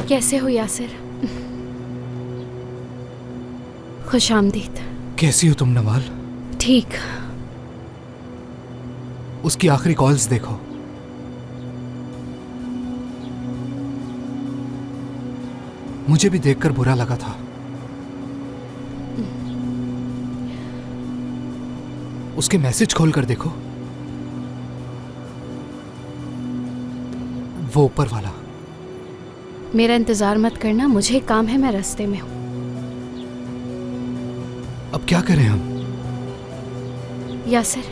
कैसे हो यासिर? खुश आमदीद। कैसी हो तुम नवाल? ठीक। उसकी आखिरी कॉल्स देखो। मुझे भी देखकर बुरा लगा था। उसके मैसेज खोलकर देखो, वो ऊपर वाला। मेरा इंतजार मत करना, मुझे काम है, मैं रास्ते में हूँ। अब क्या करें हम? यासिर,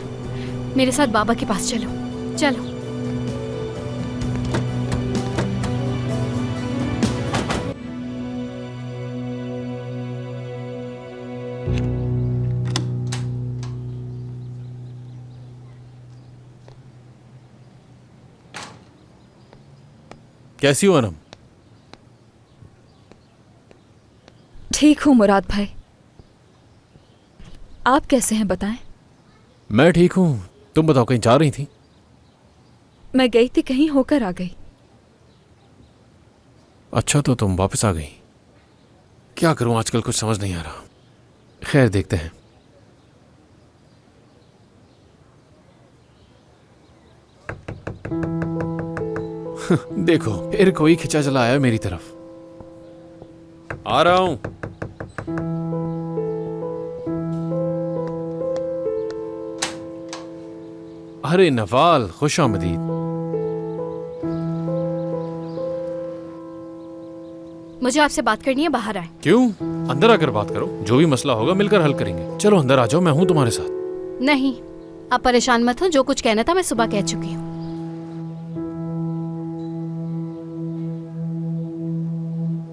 मेरे साथ बाबा के पास चलो। चलो। कैसी हो अनम? ठीक हूँ मुराद भाई, आप कैसे हैं बताएं? मैं ठीक हूँ। तुम बताओ, कहीं जा रही थी? मैं गई थी, कहीं होकर आ गई। अच्छा, तो तुम वापस आ गई। क्या करूं, आजकल कुछ समझ नहीं आ रहा। खैर, देखते हैं। देखो, फिर कोई खिंचा चला आया मेरी तरफ। आ रहा हूं। अरे नवाल, खुश आमदीद। मुझे आपसे बात करनी है, बाहर आए। क्यों? अंदर आकर बात करो, जो भी मसला होगा मिलकर हल करेंगे। चलो अंदर आ जाओ, मैं हूं तुम्हारे साथ। नहीं, आप परेशान मत हो, जो कुछ कहना था मैं सुबह कह चुकी हूँ।